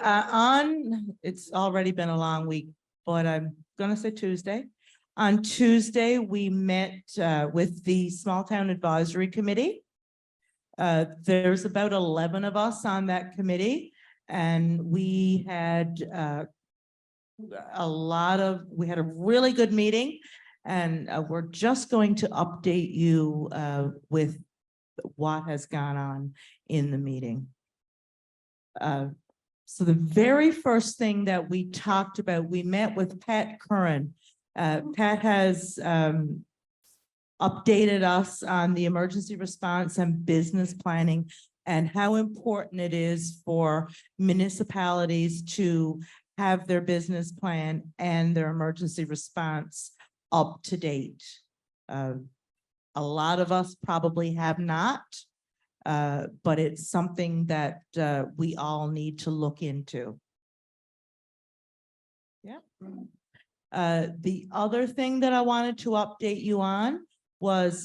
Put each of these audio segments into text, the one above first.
It's already been a long week, but I'm gonna say Tuesday. On Tuesday, we met with the Small Town Advisory Committee. There's about 11 of us on that committee, and we had we had a really good meeting, and we're just going to update you with what has gone on in the meeting. So the very first thing that we talked about, we met with Pat Curran. Pat has updated us on the emergency response and business planning and how important it is for municipalities to have their business plan and their emergency response up to date. A lot of us probably have not, but it's something that we all need to look into. Yeah. The other thing that I wanted to update you on was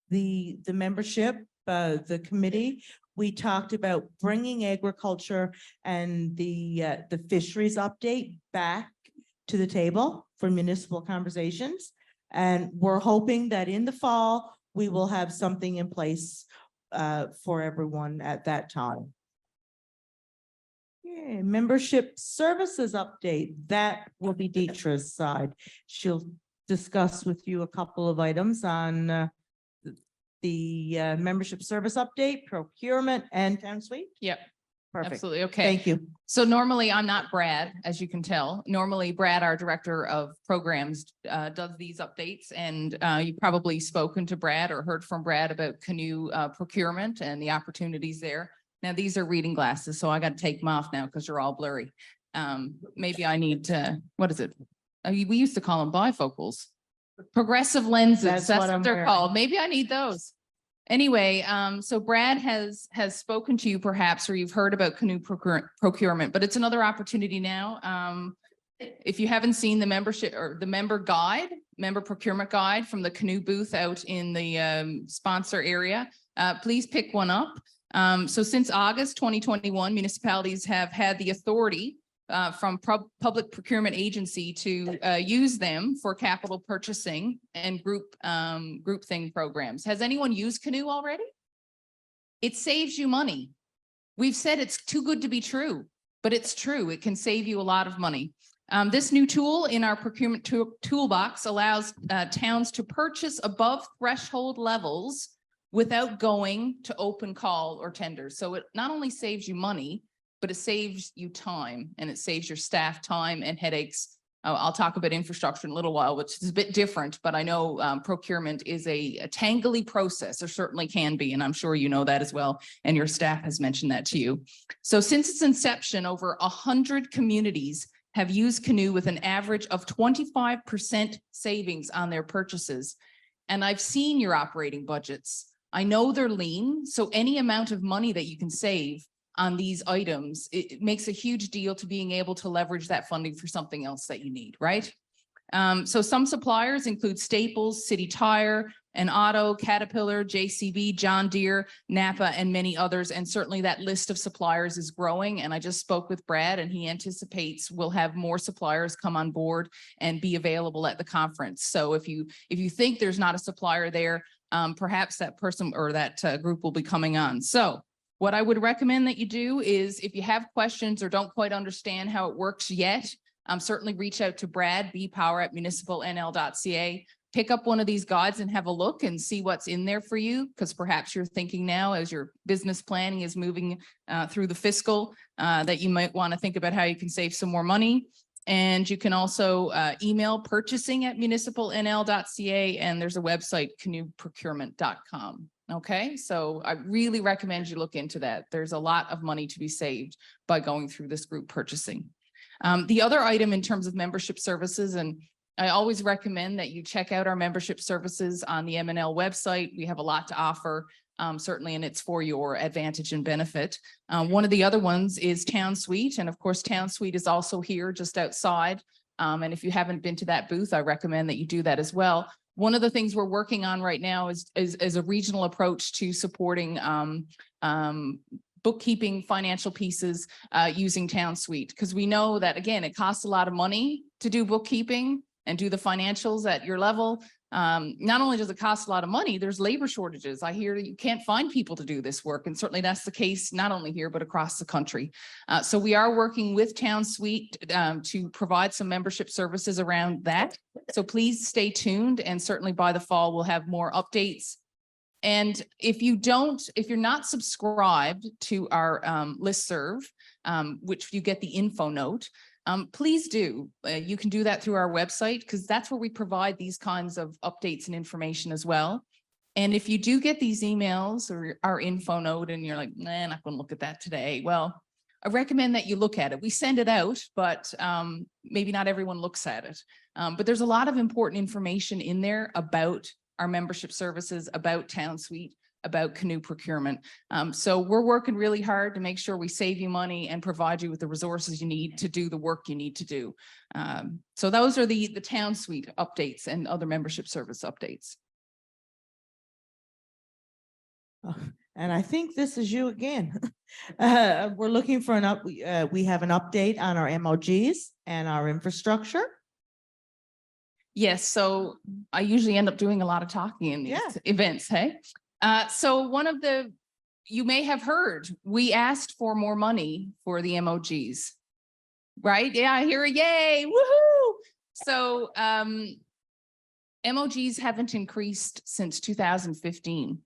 the membership, the committee. We talked about bringing agriculture and the fisheries update back to the table for municipal conversations. And we're hoping that in the fall, we will have something in place for everyone at that time. Yeah, membership services update. That will be Deetra's side. She'll discuss with you a couple of items on the membership service update, procurement, and town suite. Yep. Perfect. Absolutely. Okay. Thank you. So normally I'm not Brad, as you can tell. Normally Brad, our director of programs, does these updates, and you've probably spoken to Brad or heard from Brad about canoe procurement and the opportunities there. Now these are reading glasses, so I got to take them off now because you're all blurry. Maybe I need to, what is it? We used to call them bifocals. Progressive lenses, that's what they're called. Maybe I need those. Anyway, so Brad has spoken to you perhaps, or you've heard about canoe procurement, but it's another opportunity now. If you haven't seen the membership or the member procurement guide from the canoe booth out in the sponsor area, please pick one up. So since August 2021, municipalities have had the authority from public procurement agency to use them for capital purchasing and group thing programs. Has anyone used Canoe already? It saves you money. We've said it's too good to be true, but it's true. It can save you a lot of money. This new tool in our procurement toolbox allows towns to purchase above threshold levels without going to open call or tenders. So it not only saves you money, but it saves you time, and it saves your staff time and headaches. I'll talk about infrastructure in a little while, which is a bit different, but I know procurement is a tangly process, or certainly can be, and I'm sure you know that as well, and your staff has mentioned that to you. So since its inception, over 100 communities have used Canoe with an average of 25% savings on their purchases. And I've seen your operating budgets. I know they're lean, so any amount of money that you can save on these items, it makes a huge deal to being able to leverage that funding for something else that you need, right? So some suppliers include Staples, City Tire, and Auto, Caterpillar, JCB, John Deere, Napa, and many others. And certainly that list of suppliers is growing. And I just spoke with Brad, and he anticipates we'll have more suppliers come on board and be available at the conference. So if you think there's not a supplier there, perhaps that person or that group will be coming on. So what I would recommend that you do is, if you have questions or don't quite understand how it works yet, certainly reach out to Brad, bpower@municipalnl.ca. Pick up one of these guides and have a look and see what's in there for you, because perhaps you're thinking now, as your business planning is moving through the fiscal, that you might want to think about how you can save some more money. And you can also email purchasing@municipalnl.ca, and there's a website, canoeprocurement.com. Okay, so I really recommend you look into that. There's a lot of money to be saved by going through this group purchasing. The other item in terms of membership services, and I always recommend that you check out our membership services on the MNL website. We have a lot to offer, certainly, and it's for your advantage and benefit. One of the other ones is Town Suite, and of course, Town Suite is also here just outside. And if you haven't been to that booth, I recommend that you do that as well. One of the things we're working on right now is a regional approach to supporting bookkeeping financial pieces using TownSuite, because we know that, again, it costs a lot of money to do bookkeeping and do the financials at your level. Not only does it cost a lot of money, there's labor shortages. I hear you can't find people to do this work. And certainly that's the case, not only here, but across the country. So we are working with TownSuite to provide some membership services around that. So please stay tuned. And certainly by the fall, we'll have more updates. And if you're not subscribed to our listserv, which you get the info note, please do. You can do that through our website, because that's where we provide these kinds of updates and information as well. And if you do get these emails or our info note and you're like, nah, I'm not going to look at that today. Well, I recommend that you look at it. We send it out, but maybe not everyone looks at it. But there's a lot of important information in there about our membership services, about TownSuite, about canoe procurement. So we're working really hard to make sure we save you money and provide you with the resources you need to do the work you need to do. So those are the TownSuite updates and other membership service updates. And I think this is you again. We're looking for we have an update on our MOGs and our infrastructure. Yes, so I usually end up doing a lot of talking in these events, hey? So you may have heard, we asked for more money for the MOGs, right? Yeah, I hear a yay, woohoo! So MOGs haven't increased since 2015.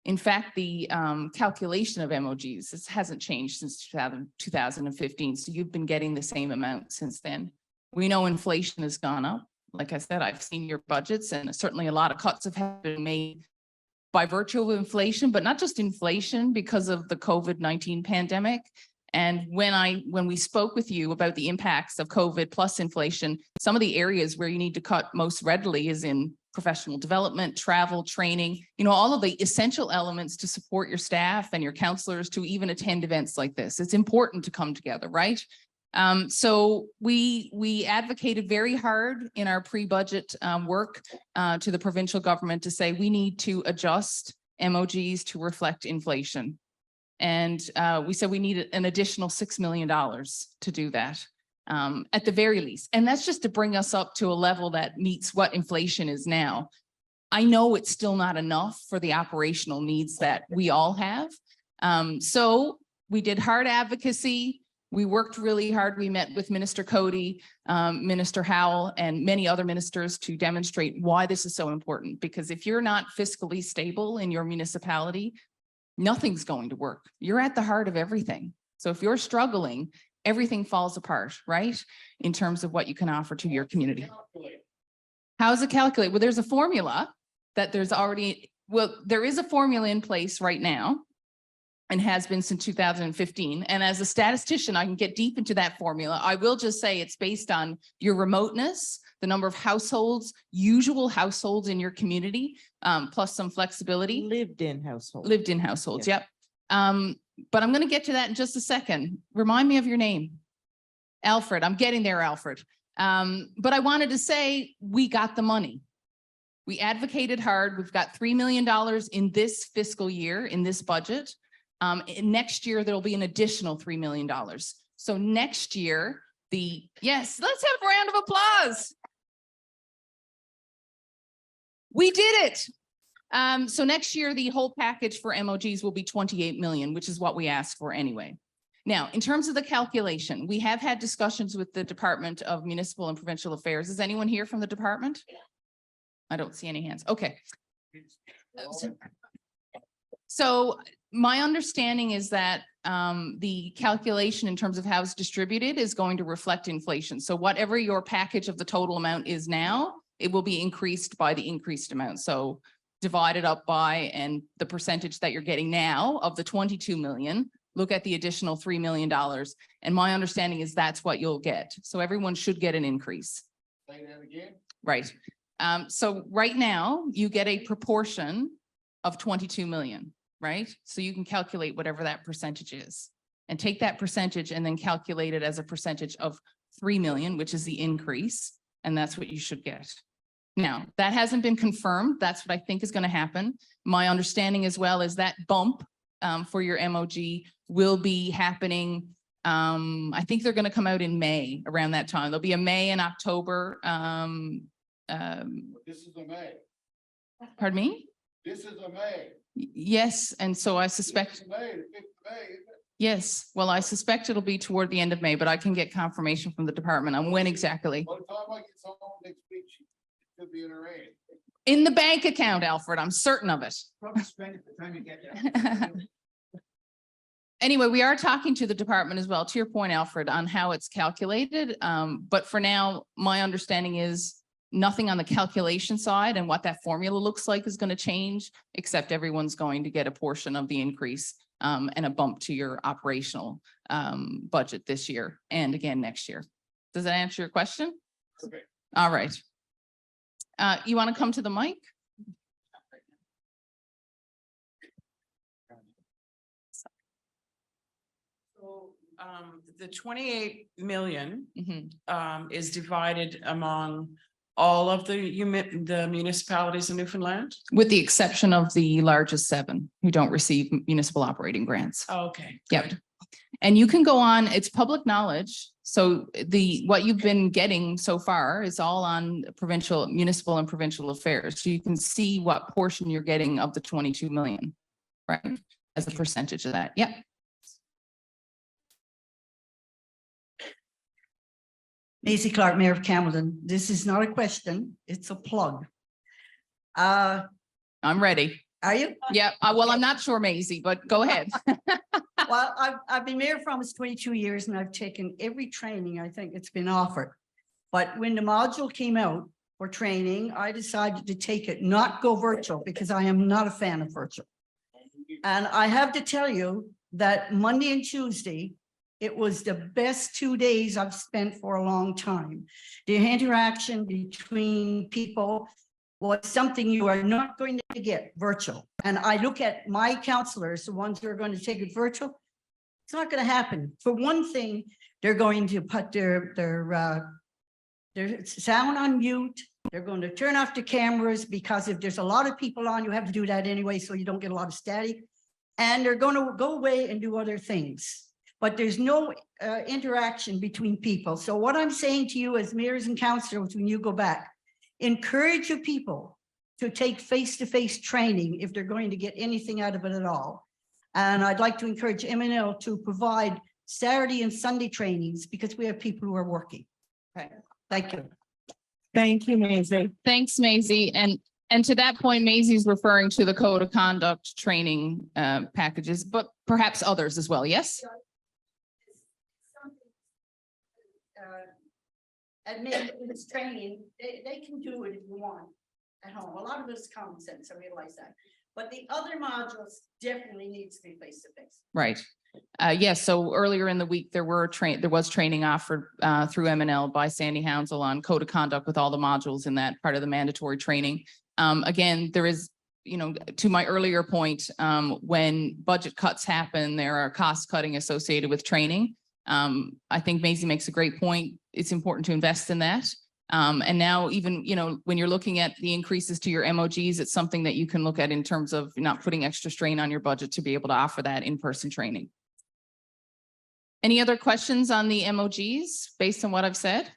In fact, the calculation of MOGs hasn't changed since 2015. So you've been getting the same amount since then. We know inflation has gone up. Like I said, I've seen your budgets, and certainly a lot of cuts have been made by virtue of inflation, but not just inflation, because of the COVID-19 pandemic. And when we spoke with you about the impacts of COVID plus inflation, some of the areas where you need to cut most readily is in professional development, travel, training, all of the essential elements to support your staff and your counselors to even attend events like this. It's important to come together, right? So we advocated very hard in our pre-budget work to the provincial government to say we need to adjust MOGs to reflect inflation. And we said we need an additional $6 million to do that at the very least. And that's just to bring us up to a level that meets what inflation is now. I know it's still not enough for the operational needs that we all have. So we did hard advocacy. We worked really hard. We met with Minister Cody, Minister Howell, and many other ministers to demonstrate why this is so important. Because if you're not fiscally stable in your municipality, nothing's going to work. You're at the heart of everything. So if you're struggling, everything falls apart, right? In terms of what you can offer to your community. How is it calculated? Well, there's a formula that there is a formula in place right now, and has been since 2015. And as a statistician, I can get deep into that formula. I will just say it's based on your remoteness, the number of households, usual households in your community, plus some flexibility. Lived-in households. Lived-in households, Yes. Yep. But I'm going to get to that in just a second. Remind me of your name. Alfred. I'm getting there, Alfred. But I wanted to say we got the money. We advocated hard. We've got $3 million in this fiscal year, in this budget. Next year, there'll be an additional $3 million. So next year, yes, let's have a round of applause. We did it. So next year, the whole package for MOGs will be 28 million, which is what we asked for anyway. Now, in terms of the calculation, we have had discussions with the Department of Municipal and Provincial Affairs. Is anyone here from the department? I don't see any hands. Okay. So my understanding is that the calculation in terms of how it's distributed is going to reflect inflation. So whatever your package of the total amount is now, it will be increased by the increased amount. So divided up by, and the percentage that you're getting now of the 22 million, look at the additional $3 million. And my understanding is that's what you'll get. So everyone should get an increase. Say that again. Right. So right now you get a proportion of 22 million. Right? So you can calculate whatever that percentage is and take that percentage and then calculate it as a percentage of 3 million, which is the increase. And that's what you should get. Now, that hasn't been confirmed. That's what I think is going to happen. My understanding as well is that bump for your MOG will be happening. I think they're going to come out in May, around that time. There'll be a May and October. This is a May. Pardon me? This is a May. Yes, and so I suspect, This is May, the 5th of May, isn't it? yes, well, I suspect it'll be toward the end of May, but I can get confirmation from the department on when exactly. By the time I get home next week, it could be in a rain. In the bank account, Alfred, I'm certain of it. Probably spend it the time you get there. Anyway, we are talking to the department as well, to your point, Alfred, on how it's calculated. But for now, my understanding is nothing on the calculation side and what that formula looks like is going to change, except everyone's going to get a portion of the increase and a bump to your operational budget this year and again next year. Does that answer your question? Okay. All right. You want to come to the mic? So, the 28 million, Mhm. is divided among all of the municipalities in Newfoundland? With the exception of the largest 7 who don't receive municipal operating grants. Oh, okay. Yep. good. And you can go on, it's public knowledge. So what you've been getting so far is all on provincial, municipal and provincial affairs. So you can see what portion you're getting of the 22 million, right? As a percentage of that. Yep. Maisie Clark, Mayor of Campbellton. This is not a question, it's a plug. I'm ready. Are you? Yeah. Well, I'm not sure, Maisie, but go ahead. Well, I've been mayor for almost 22 years and I've taken every training I think it's been offered. But when the module came out for training, I decided to take it, not go virtual, because I am not a fan of virtual. And I have to tell you that Monday and Tuesday, it was the best 2 days I've spent for a long time. The interaction between people was something you are not going to get virtual. And I look at my counselors, the ones who are going to take it virtual, it's not going to happen. For one thing, they're going to put their sound on mute. They're going to turn off the cameras, because if there's a lot of people on, you have to do that anyway, so you don't get a lot of static. And they're going to go away and do other things. But there's no interaction between people. So what I'm saying to you as mayors and councillors, when you go back, encourage your people to take face-to-face training if they're going to get anything out of it at all. And I'd like to encourage M&L to provide Saturday and Sunday trainings, because we have people who are working. Okay. Thank you. Thank you, Maisie. Thanks, Maisie. And to that point, Maisie's referring to the code of conduct training packages, but perhaps others as well. Yes? Admit it's training, they can do it if you want at home. A lot of it is common sense, I realize that. But the other modules definitely needs to be face to face. Right. Yes. So earlier in the week, there was training offered through M&L by Sandy Hounsel on code of conduct with all the modules in that part of the mandatory training. Again, there is, to my earlier point, when budget cuts happen, there are cost cutting associated with training. I think Maisie makes a great point. It's important to invest in that. And now even, when you're looking at the increases to your MOGs, it's something that you can look at in terms of not putting extra strain on your budget to be able to offer that in-person training. Any other questions on the MOGs based on what I've said?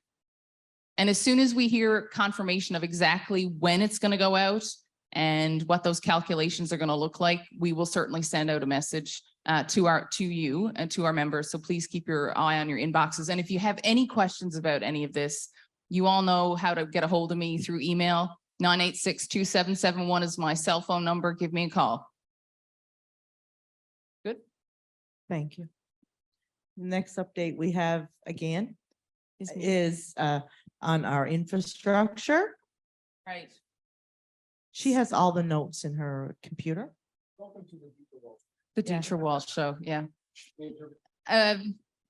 And as soon as we hear confirmation of exactly when it's going to go out and what those calculations are going to look like, we will certainly send out a message to you and to our members. So please keep your eye on your inboxes. And if you have any questions about any of this, you all know how to get a hold of me through email. 986-2771 is my cell phone number. Give me a call. Good. Thank you. Next update we have again is on our infrastructure. Right. She has all the notes in her computer. Welcome to the Deeper World. The Yeah. Teacher Walsh Show. Yeah. Major-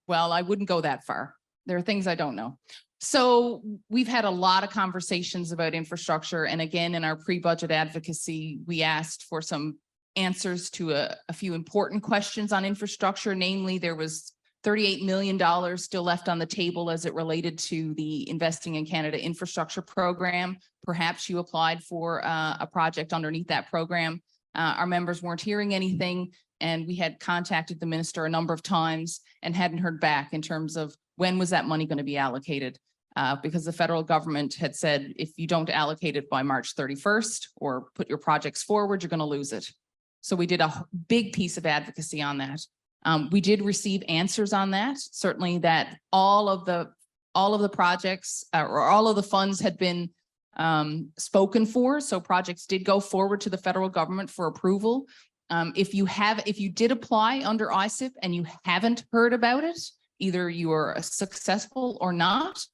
Well, I wouldn't go that far. There are things I don't know. So we've had a lot of conversations about infrastructure. And again, in our pre-budget advocacy, we asked for some answers to a few important questions on infrastructure. Namely, there was $38 million still left on the table as it related to the Investing in Canada Infrastructure Program. Perhaps you applied for a project underneath that program. Our members weren't hearing anything. and we had contacted the minister a number of times and hadn't heard back in terms of when was that money going to be allocated? Because the federal government had said, if you don't allocate it by March 31st or put your projects forward, you're going to lose it. So we did a big piece of advocacy on that. We did receive answers on that, certainly that all of the projects or all of the funds had been spoken for. So projects did go forward to the federal government for approval. If you did apply under ISIP and you haven't heard about it, either you are successful or not,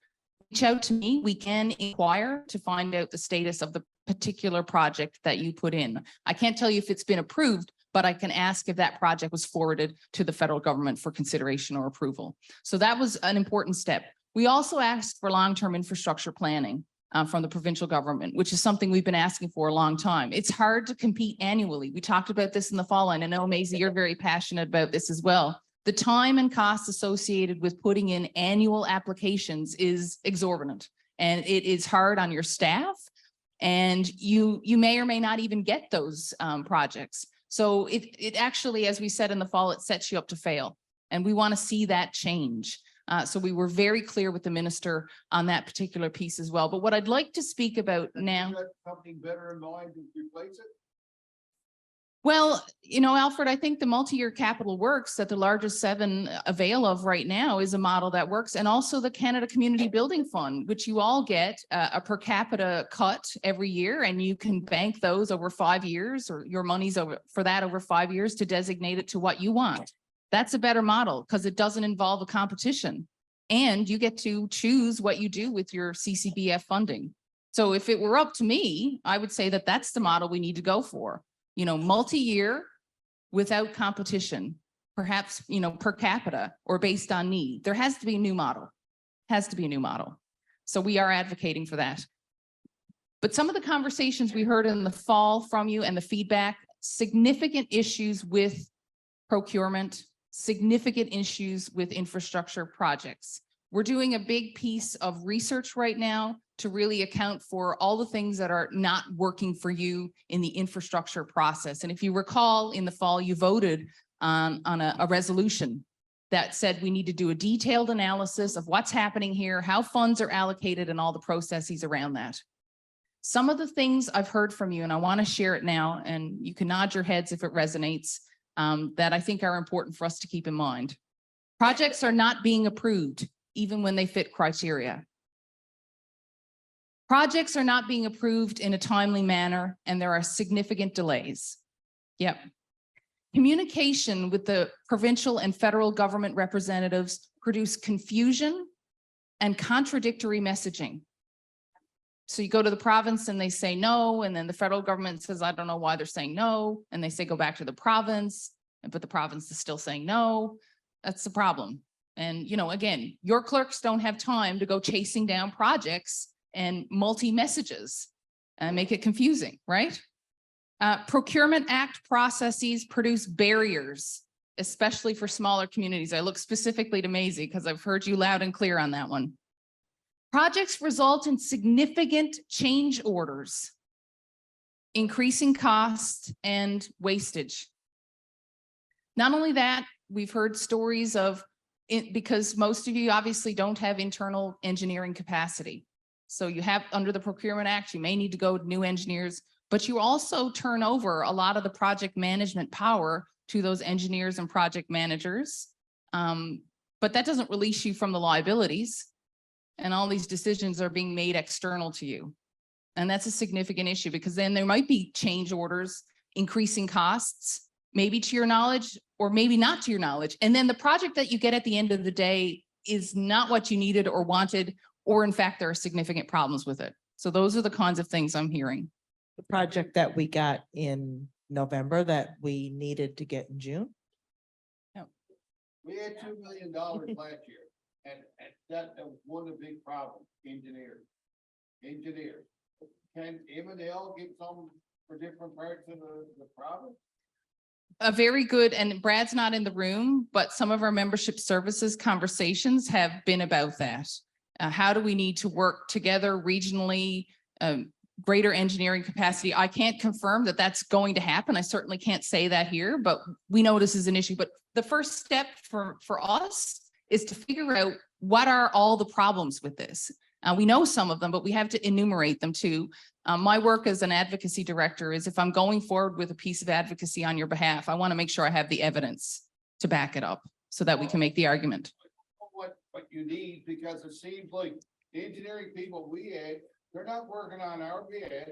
reach out to me. We can inquire to find out the status of the particular project that you put in. I can't tell you if it's been approved, but I can ask if that project was forwarded to the federal government for consideration or approval. So that was an important step. We also asked for long-term infrastructure planning from the provincial government, which is something we've been asking for a long time. It's hard to compete annually. We talked about this in the fall, and I know, Maisie, you're very passionate about this as well. The time and costs associated with putting in annual applications is exorbitant, and it is hard on your staff, and you may or may not even get those projects. So it actually, as we said in the fall, it sets you up to fail, and we want to see that change. So we were very clear with the minister on that particular piece as well. But what I'd like to speak about now. Something better in mind to replace it? Well, you know, Alfred, I think the multi-year capital works that the largest 7 avail of right now is a model that works. And also the Canada Community Building Fund, which you all get a per capita cut every year, and you can bank those over 5 years, or your money's over for that over 5 years to designate it to what you want. That's a better model because it doesn't involve a competition, and you get to choose what you do with your CCBF funding. So if it were up to me, I would say that that's the model we need to go for. You know, multi-year without competition, perhaps, you know, per capita or based on need. There has to be a new model, has to be a new model. So we are advocating for that. But some of the conversations we heard in the fall from you and the feedback, significant issues with procurement, significant issues with infrastructure projects. We're doing a big piece of research right now to really account for all the things that are not working for you in the infrastructure process. And if you recall, in the fall, you voted on a resolution that said we need to do a detailed analysis of what's happening here, how funds are allocated, and all the processes around that. Some of the things I've heard from you, and I want to share it now, and you can nod your heads if it resonates, that I think are important for us to keep in mind. Projects are not being approved, even when they fit criteria. Projects are not being approved in a timely manner, and there are significant delays. Yep. Communication with the provincial and federal government representatives produce confusion and contradictory messaging. So you go to the province and they say no, and then the federal government says, I don't know why they're saying no, and they say go back to the province, but the province is still saying no. That's the problem. And, you know, again, your clerks don't have time to go chasing down projects and multi-messages and make it confusing, right? Procurement Act processes produce barriers, especially for smaller communities. I look specifically to Maisie because I've heard you loud and clear on that one. Projects result in significant change orders, increasing costs and wastage. Not only that, we've heard stories of it because most of you obviously don't have internal engineering capacity. So you have, under the Procurement Act, you may need to go to new engineers, but you also turn over a lot of the project management power to those engineers and project managers. But that doesn't release you from the liabilities, and all these decisions are being made external to you. And that's a significant issue because then there might be change orders, increasing costs, maybe to your knowledge or maybe not to your knowledge. And then the project that you get at the end of the day is not what you needed or wanted, or in fact, there are significant problems with it. So those are the kinds of things I'm hearing. The project that we got in November that we needed to get in June. We had $2 million last year, and that was one of the big problems, engineers. Can M&L get some for different parts of the province? A very good, and Brad's not in the room, but some of our membership services conversations have been about that. How do we need to work together regionally, greater engineering capacity. I can't confirm that that's going to happen. I certainly can't say that here, but we know this is an issue. But the first step for us is to figure out what are all the problems with this. We know some of them, but we have to enumerate them too. My work as an advocacy director is if I'm going forward with a piece of advocacy on your behalf, I want to make sure I have the evidence to back it up so that we can make the argument. What you need, because it seems like the engineering people we had, they're not working on our behalf.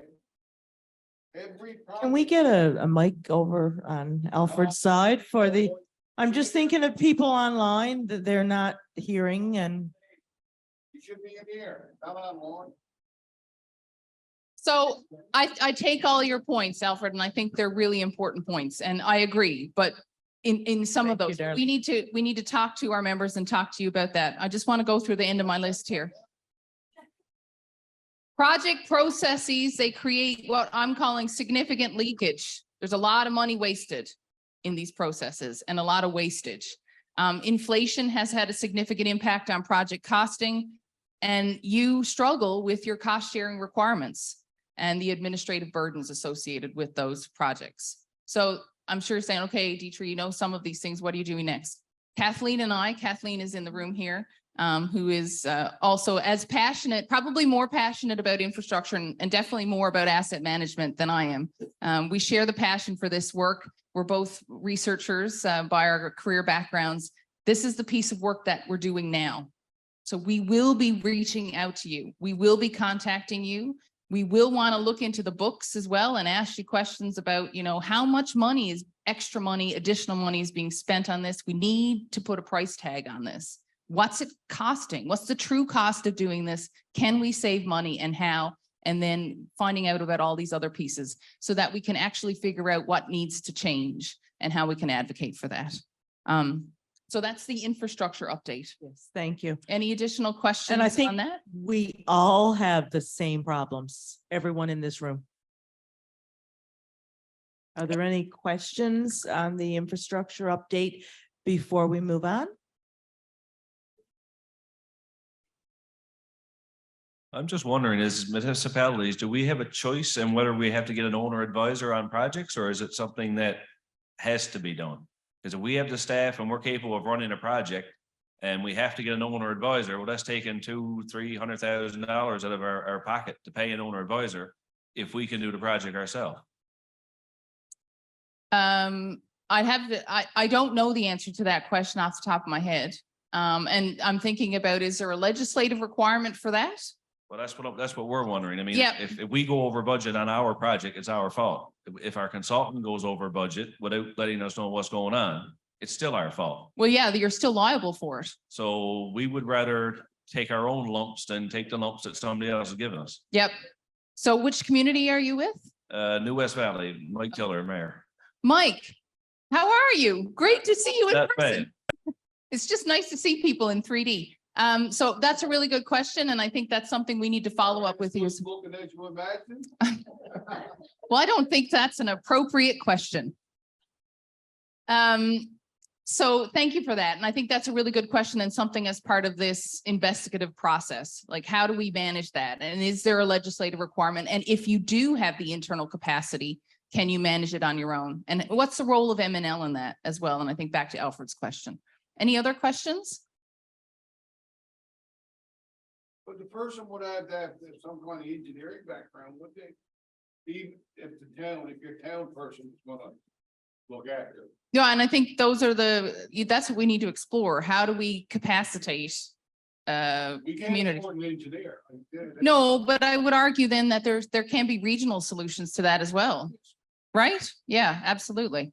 Can we get a mic over on Alfred's side for the, I'm just thinking of people online that they're not hearing and. You should be in here, come on, Lauren. So I take all your points, Alfred, and I think they're really important points, and I agree, but in some of Thank you, those, darling. we need to talk to our members and talk to you about that. I just want to go through the end of my list here. Project processes, they create what I'm calling significant leakage. There's a lot of money wasted in these processes and a lot of wastage. Inflation has had a significant impact on project costing, and you struggle with your cost sharing requirements and the administrative burdens associated with those projects. So I'm sure saying, okay, Dietrich, you know some of these things. What are you doing next? Kathleen is in the room here, who is also as passionate, probably more passionate about infrastructure and definitely more about asset management than I am. We share the passion for this work. We're both researchers by our career backgrounds. This is the piece of work that we're doing now. So we will be reaching out to you. We will be contacting you. We will want to look into the books as well and ask you questions about, you know, how much money is extra money, additional money is being spent on this. We need to put a price tag on this. What's it costing? What's the true cost of doing this? Can we save money and how? And then finding out about all these other pieces so that we can actually figure out what needs to change and how we can advocate for that. So that's the infrastructure update. Yes, thank you. Any additional questions And I think on that? we all have the same problems, everyone in this room. Are there any questions on the infrastructure update before we move on? I'm just wondering, as municipalities, do we have a choice in whether we have to get an owner advisor on projects, or is it something that has to be done? Because if we have the staff and we're capable of running a project and we have to get an owner advisor, well, that's taking $200,000-300,000 out of our pocket to pay an owner advisor if we can do the project ourselves. I don't know the answer to that question off the top of my head. And I'm thinking about, is there a legislative requirement for that? Well, that's what we're wondering. I mean, Yeah. if we go over budget on our project, it's our fault. If our consultant goes over budget without letting us know what's going on, it's still our fault. Well, yeah, you're still liable for it. So we would rather take our own lumps than take the lumps that somebody else has given us. Yep. So which community are you with? New West Valley, Mike Tiller, Mayor. Mike, how are you? Great to see you in Not person. It's just nice to see people in 3D. So that's a really good question. And I think that's something we need to follow up with you. Smoking as you imagine? Well, I don't think that's an appropriate question. So thank you for that. And I think that's a really good question and something as part of this investigative process. Like, how do we manage that? And is there a legislative requirement? And if you do have the internal capacity, can you manage it on your own? And what's the role of M&L in that as well? And I think back to Alfred's question. Any other questions? But the person would have to have some kind of engineering background, would they? Even if the town, if your town person is gonna look after it. Yeah, and I think those are that's what we need to explore. How do we capacitate We can't communities? afford an engineer. No, but I would argue then that there can be regional solutions to that as well, right? Yeah, absolutely.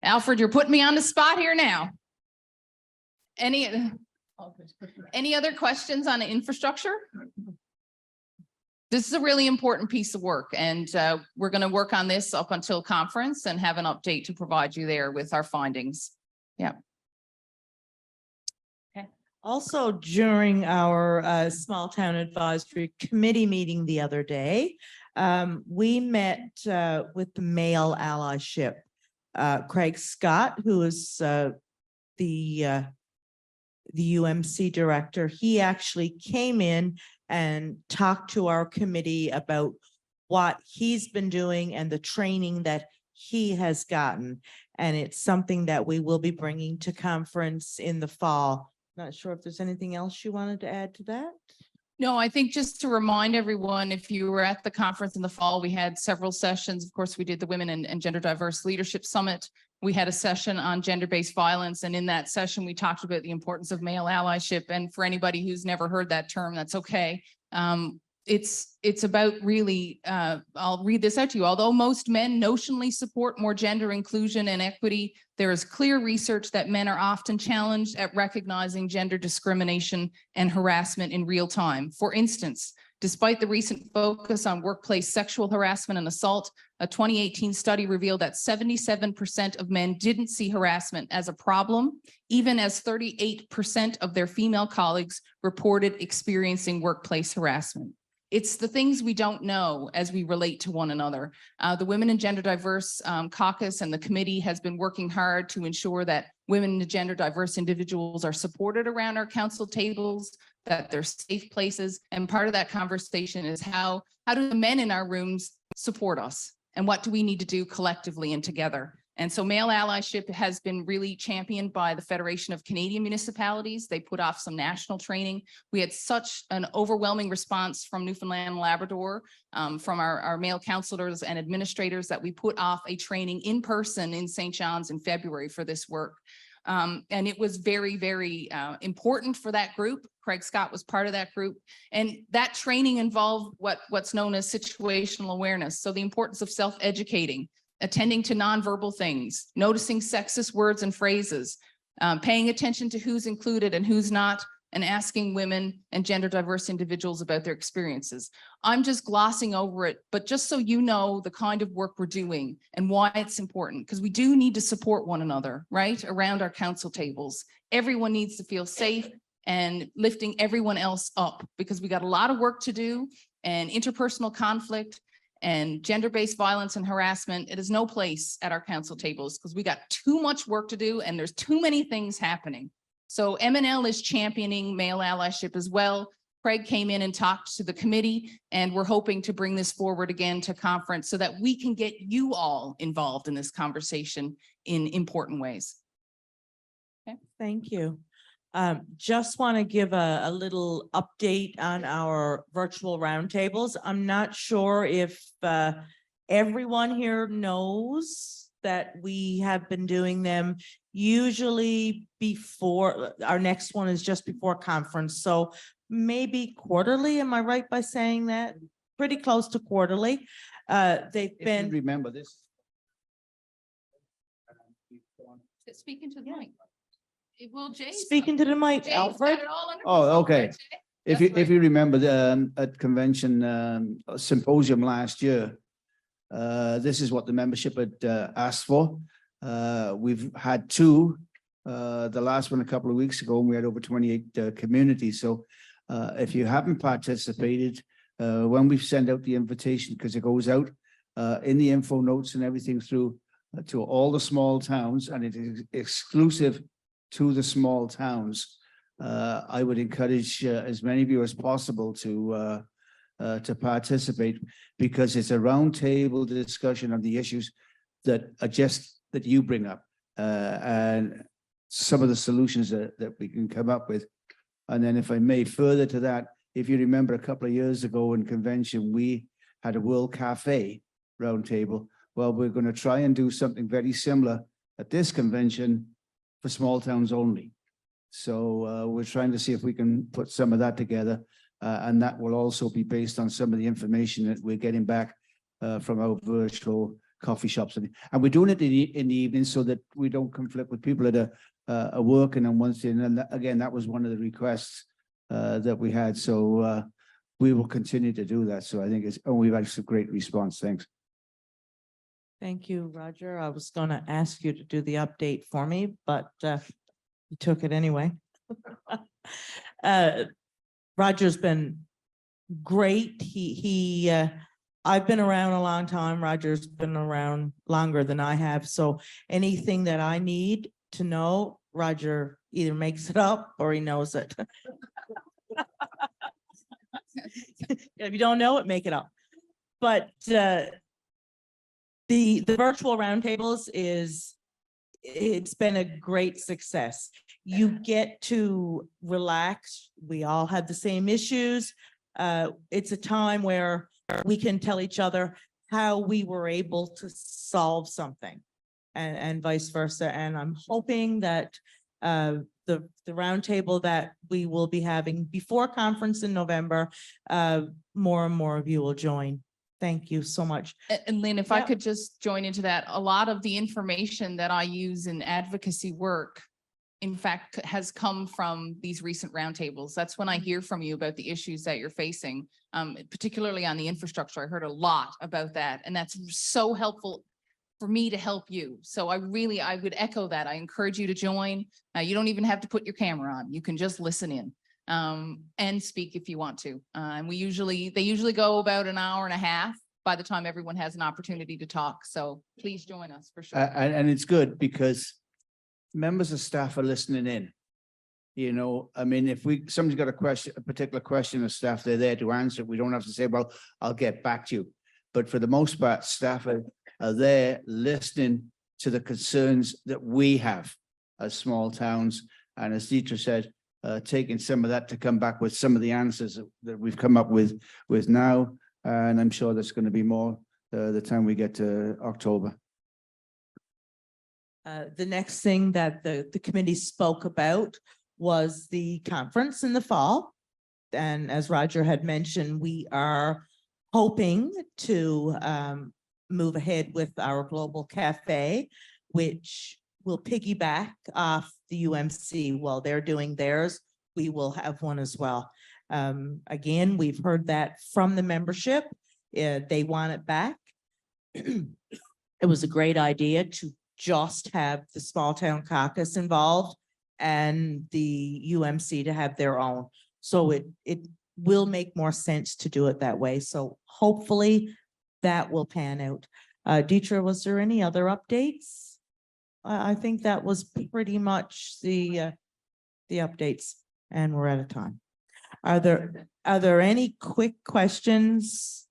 Alfred, you're putting me on the spot here now. Any other questions on infrastructure? This is a really important piece of work, and we're going to work on this up until conference and have an update to provide you there with our findings. Yeah. Okay. Also, during our small town advisory committee meeting the other day, we met with the male allyship. Craig Scott, who is the the UMC director, he actually came in and talked to our committee about what he's been doing and the training that he has gotten. And it's something that we will be bringing to conference in the fall. Not sure if there's anything else you wanted to add to that? No, I think just to remind everyone, if you were at the conference in the fall, we had several sessions. Of course, we did the Women and Gender Diverse Leadership Summit. We had a session on gender-based violence. And in that session, we talked about the importance of male allyship. And for anybody who's never heard that term, that's okay. It's about really, I'll read this out to you. Although most men notionally support more gender inclusion and equity, there is clear research that men are often challenged at recognizing gender discrimination and harassment in real time. For instance, despite the recent focus on workplace sexual harassment and assault, a 2018 study revealed that 77% of men didn't see harassment as a problem, even as 38% of their female colleagues reported experiencing workplace harassment. It's the things we don't know as we relate to one another. The Women and Gender Diverse Caucus and the committee has been working hard to ensure that women and gender diverse individuals are supported around our council tables, that they're safe places. And part of that conversation is how do the men in our rooms support us? And what do we need to do collectively and together? And so male allyship has been really championed by the Federation of Canadian Municipalities. They put off some national training. We had such an overwhelming response from Newfoundland and Labrador, from our male counselors and administrators, that we put off a training in person in St. John's in February for this work. And it was very, very important for that group. Craig Scott was part of that group. And that training involved what's known as situational awareness. So the importance of self-educating, attending to nonverbal things, noticing sexist words and phrases, paying attention to who's included and who's not, and asking women and gender diverse individuals about their experiences. I'm just glossing over it, but just so you know the kind of work we're doing and why it's important, because we do need to support one another, right, around our council tables. Everyone needs to feel safe and lifting everyone else up, because we got a lot of work to do, and interpersonal conflict and gender-based violence and harassment, it is no place at our council tables because we got too much work to do and there's too many things happening. So MNL is championing male allyship as well. Craig came in and talked to the committee, and we're hoping to bring this forward again to conference so that we can get you all involved in this conversation in important ways. Okay. Thank you. Just want to give a little update on our virtual roundtables. I'm not sure if everyone here knows that we have been doing them usually before, our next one is just before conference. So maybe quarterly, am I right by saying that? Pretty close to quarterly. They've been. Remember this. Speaking to the mic. Well, Jay's Speaking to the mic, Jay's got Alfred. it all under Oh, control, okay. right, Jay? If That's you right. remember the at convention symposium last year, this is what the membership had asked for. We've had two, the last one a couple of weeks ago, and we had over 28 communities. So if you haven't participated, when we send out the invitation, because it goes out in the info notes and everything through to all the small towns, and it is exclusive to the small towns. I would encourage as many of you as possible to participate, because it's a roundtable discussion on the issues that are just that you bring up, and some of the solutions that we can come up with. And then, if I may, further to that, if you remember a couple of years ago in convention, we had a World Cafe roundtable. Well, we're going to try and do something very similar at this convention for small towns only. So we're trying to see if we can put some of that together, and that will also be based on some of the information that we're getting back from our virtual coffee shops. And we're doing it in the evening so that we don't conflict with people that are working on Wednesday. And then, again, that was one of the requests that we had. So we will continue to do that. So I think we've had some great response. Thanks. Thank you, Roger. I was going to ask you to do the update for me, but you took it anyway. Roger's been great. I've been around a long time. Roger's been around longer than I have. So anything that I need to know, Roger either makes it up or he knows it. If you don't know it, make it up. But the virtual roundtables it's been a great success. You get to relax. We all have the same issues. It's a time where we can tell each other how we were able to solve something and vice versa. And I'm hoping that the roundtable that we will be having before conference in November, more and more of you will join. Thank you so much. And Lynn, if I Yeah. could just join into that, a lot of the information that I use in advocacy work, in fact, has come from these recent roundtables. That's when I hear from you about the issues that you're facing, particularly on the infrastructure. I heard a lot about that, and that's so helpful for me to help you. So I would echo that. I encourage you to join. You don't even have to put your camera on. You can just listen in. And speak if you want to. And they usually go about an hour and a half by the time everyone has an opportunity to talk. So please join us for sure. And it's good because members of staff are listening in. You know, I mean, if somebody's got a particular question of staff, they're there to answer it. We don't have to say, well, I'll get back to you. But for the most part, staff are there listening to the concerns that we have as small towns. And as Deidre said, taking some of that to come back with some of the answers that we've come up with now. And I'm sure there's going to be more the time we get to October. The next thing that the committee spoke about was the conference in the fall. And as Roger had mentioned, we are hoping to move ahead with our global cafe, which will piggyback off the UMC. While they're doing theirs, we will have one as well. Again, we've heard that from the membership. They want it back. It was a great idea to just have the small town caucus involved and the UMC to have their own. So it will make more sense to do it that way. So hopefully that will pan out. Deidre, was there any other updates? I think that was pretty much the updates, and we're out of time. Are there any quick questions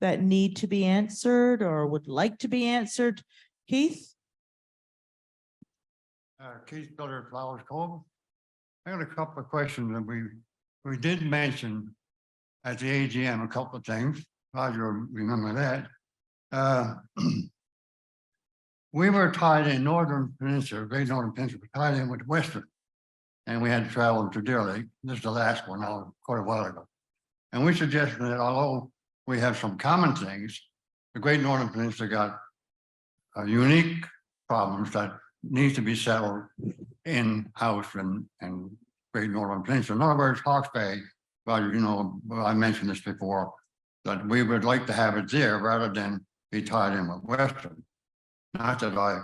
that need to be answered or would like to be answered? Keith? Keith Builder, Flowers Cove. I got a couple of questions that we did mention at the AGM, a couple of things. Roger, remember that. We were tied in Northern Peninsula, Great Northern Peninsula, tied in with Western. And we had to travel to Deer Lake. This is the last one, now quite a while ago. And we suggested that although we have some common things, the Great Northern Peninsula got unique problems that needs to be settled in-house and Great Northern Peninsula. In other words, Hawke's Bay, Roger, you know, I mentioned this before, that we would like to have it there rather than be tied in with Western. Not that I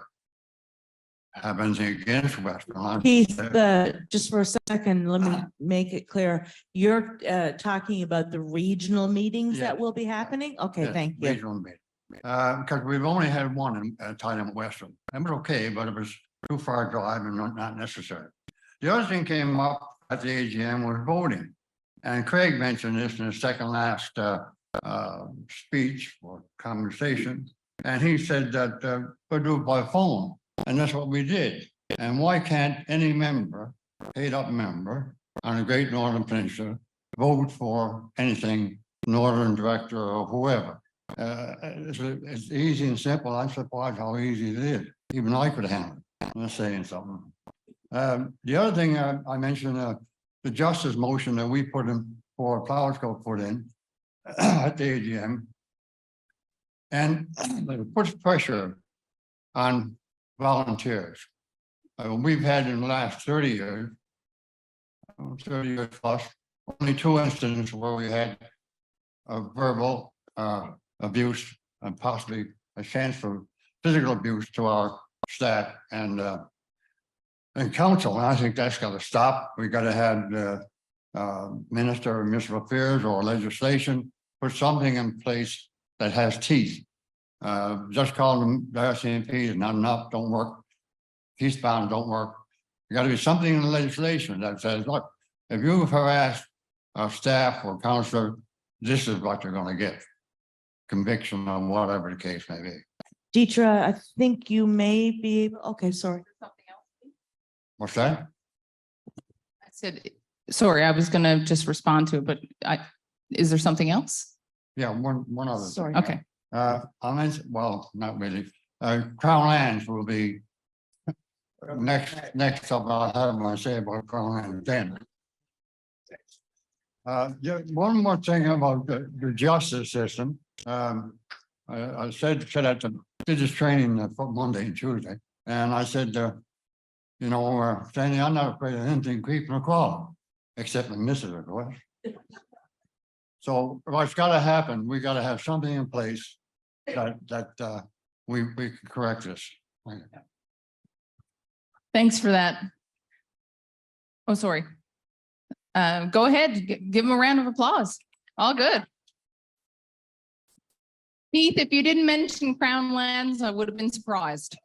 have anything against Western. Keith, just for a second, let me make it clear. You're talking about the regional meetings that will be happening? Okay, Yes, thank you. regional meeting. Because we've only had one tied in with Western. It was okay, but it was too far a drive and not necessary. The other thing came up at the AGM was voting. And Craig mentioned this in the second last speech or conversation. And he said that we'll do it by phone. And that's what we did. And why can't any member, paid up member on the Great Northern Peninsula vote for anything, Northern Director or whoever? It's easy and simple. I'm surprised how easy it is. Even I could handle it. I'm saying something. The other thing I mentioned, the justice motion that we put in for Flowers Cove put in at the AGM. And it puts pressure on volunteers. We've had in the last 30 years plus, only 2 instances where we had a verbal abuse and possibly a chance for physical abuse to our staff and council. And I think that's got to stop. We got to have the Minister of Municipal Affairs or legislation put something in place that has teeth. Just calling them the RCMP is not enough, don't work. eastbound don't work. You gotta be something in the legislation that says, look, if you harass our staff or counselor, this is what you're gonna get. Conviction or whatever the case may be. Deidre, I think you may be able, okay, sorry. What's that? I said, sorry, I was gonna just respond to it, but is there something else? Yeah, one other. Sorry. Okay. I mentioned, well, not really. Crown Lands will be next up. I'll have my say about Crown Lands then. Yeah, one more thing about the justice system. I said at the, did this training for Monday and Tuesday, and I said, you know, Sandy, I'm not afraid of anything creeping or crawling, except my missus, of course. So what's gotta happen, we gotta have something in place that we can correct this. Thanks for that. Oh, sorry. Go ahead, give him a round of applause. All good. Keith, if you didn't mention Crown Lands, I would have been surprised.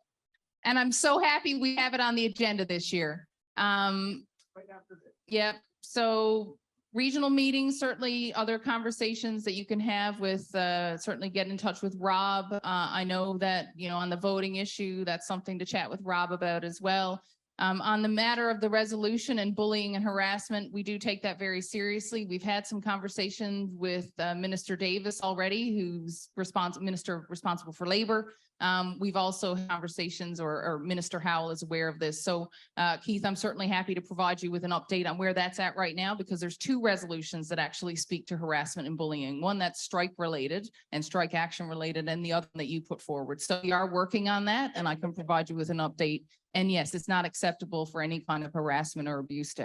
And I'm so happy we have it on the agenda this year. Yep, so regional meetings, certainly other conversations that you can have with, certainly get in touch with Rob. I know that, you know, on the voting issue, that's something to chat with Rob about as well. On the matter of the resolution and bullying and harassment, we do take that very seriously. We've had some conversations with Minister Davis already, who's Minister responsible for labor. We've also had conversations, or Minister Howell is aware of this. So Keith, I'm certainly happy to provide you with an update on where that's at right now, because there's two resolutions that actually speak to harassment and bullying. One that's strike related and strike action related, and the other that you put forward. So we are working on that, and I can provide you with an update. And yes, it's not acceptable for any kind of harassment or abuse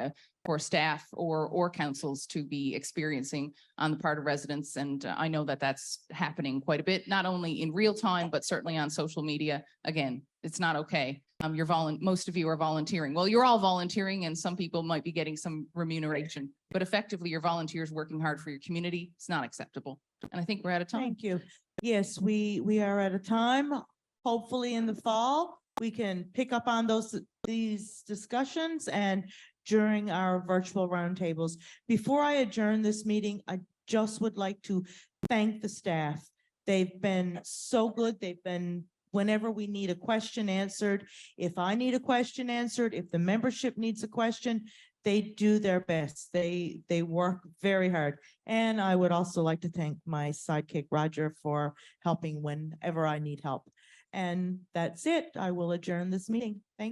for staff or councils to be experiencing on the part of residents. And I know that that's happening quite a bit, not only in real time, but certainly on social media. Again, it's not okay. Most of you are volunteering. Well, you're all volunteering, and some people might be getting some remuneration, but effectively your volunteers working hard for your community. It's not acceptable. And I think we're out of time. Thank you. Yes, we are at a time. Hopefully in the fall, we can pick up on these discussions and during our virtual roundtables. Before I adjourn this meeting, I just would like to thank the staff. They've been so good. They've been, whenever we need a question answered, if I need a question answered, if the membership needs a question, they do their best. They work very hard. And I would also like to thank my sidekick, Roger, for helping whenever I need help. And that's it. I will adjourn this meeting. Thank you.